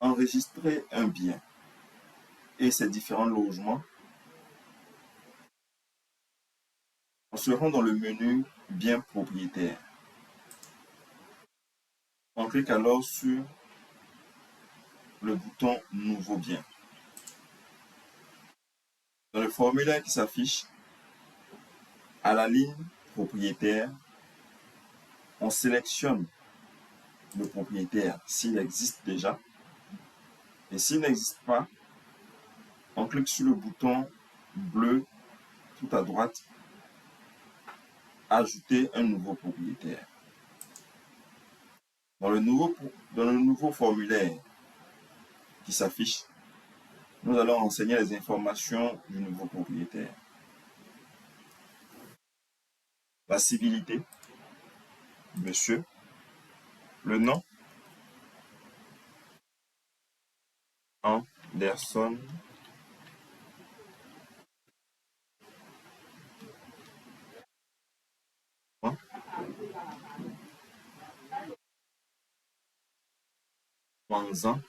enregistrer un bien et ses différents logements, on se rend dans le menu Bien propriétaire. On clique alors sur le bouton Nouveau bien. Dans le formulaire qui s'affiche, à la ligne Propriétaire, on sélectionne le propriétaire s'il existe déjà. Et s'il n'existe pas, on clique sur le bouton bleu tout à droite, Ajouter un nouveau propriétaire. Dans le nouveau formulaire qui s'affiche, nous allons renseigner les informations du nouveau propriétaire. La civilité, monsieur, le nom, Anderson, Manzan,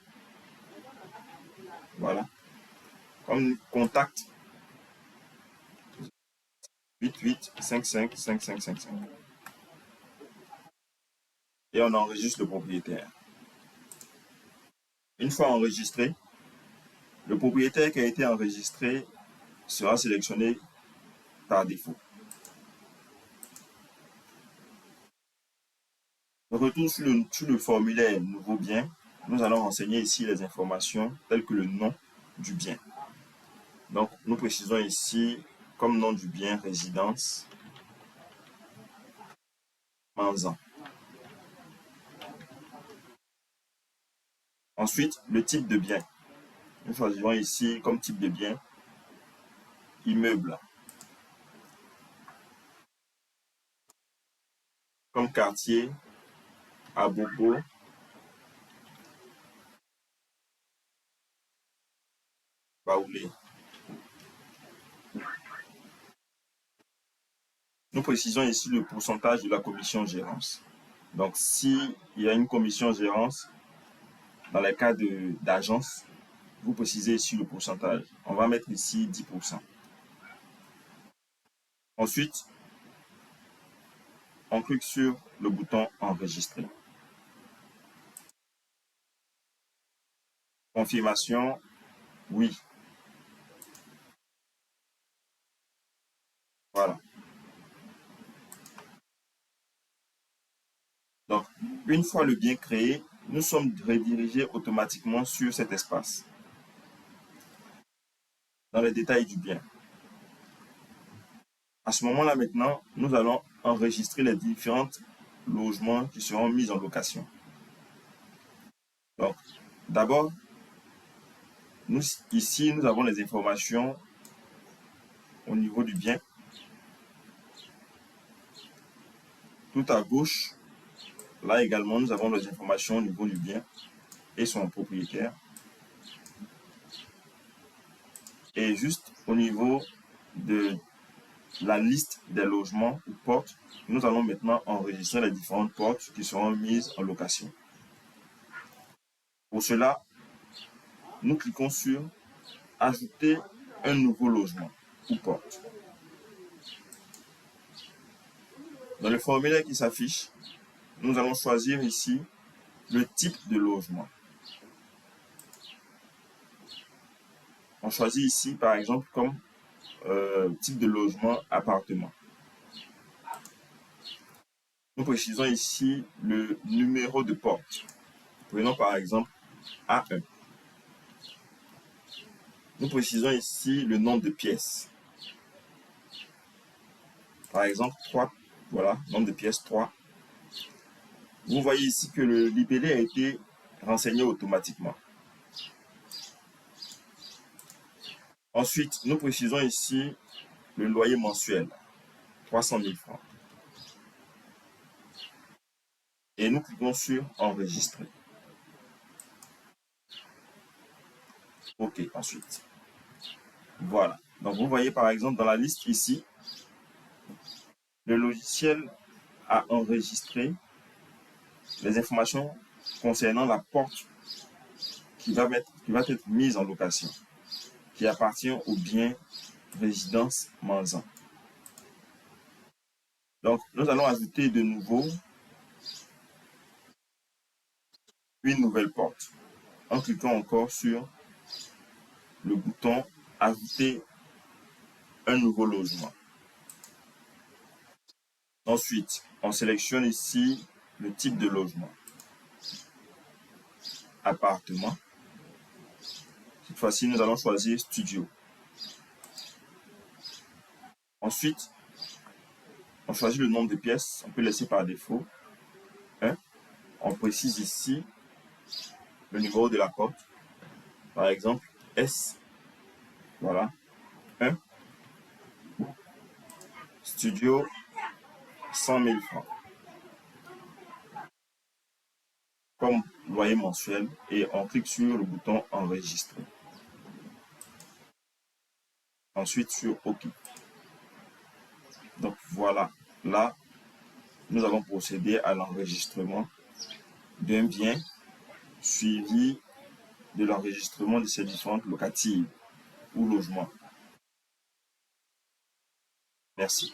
voilà. Comme contact, 88555555. Et on enregistre le propriétaire. Une fois enregistré, le propriétaire qui a été enregistré sera sélectionné par défaut. De retour sur le formulaire Nouveau bien, nous allons renseigner ici les informations telles que le nom du bien. Donc, nous précisons ici comme nom du bien résidence Manzan. Ensuite, le type de bien. Nous choisirons ici comme type de bien immeuble. Comme quartier, Abobo, Baoulé. Nous précisons ici le pourcentage de la commission gérance. Donc, s'il y a une commission gérance, dans les cas d'agence, vous précisez ici le pourcentage. On va mettre ici 10%. Ensuite, on clique sur le bouton Enregistrer. Confirmation, oui. Voilà. Donc, une fois le bien créé, nous sommes redirigés automatiquement sur cet espace. Dans les détails du bien. À ce moment-là, maintenant, nous allons enregistrer les différents logements qui seront mis en location. Donc, d'abord, ici, nous avons les informations au niveau du bien. Tout à gauche, là également, nous avons les informations au niveau du bien et son propriétaire. Et juste au niveau de la liste des logements ou portes, nous allons maintenant enregistrer les différentes portes qui seront mises en location. Pour cela, nous cliquons sur Ajouter un nouveau logement ou porte. Dans le formulaire qui s'affiche, nous allons choisir ici le type de logement. On choisit ici, par exemple, comme type de logement appartement. Nous précisons ici le numéro de porte. Prenons par exemple A1. Nous précisons ici le nombre de pièces. Par exemple, 3. Voilà, nombre de pièces 3. Vous voyez ici que le libellé a été renseigné automatiquement. Ensuite, nous précisons ici le loyer mensuel, 300 000 francs. Et nous cliquons sur Enregistrer. OK, ensuite. Voilà. Donc, vous voyez par exemple dans la liste ici, le logiciel a enregistré les informations concernant la porte qui va être mise en location, qui appartient au bien résidence Manzan. Donc, nous allons ajouter de nouveau une nouvelle porte en cliquant encore sur le bouton Ajouter un nouveau logement. Ensuite, on sélectionne ici le type de logement. Appartement. Cette fois-ci, nous allons choisir studio. Ensuite, on choisit le nombre de pièces. On peut laisser par défaut 1. On précise ici le numéro de la porte. Par exemple, S. Voilà. 1. Studio, 100 000 francs. Comme loyer mensuel. Et on clique sur le bouton enregistrer. Ensuite sur OK. Donc voilà, là, nous allons procéder à l'enregistrement d'un bien suivi de l'enregistrement de ces différentes locatives ou logements. Merci.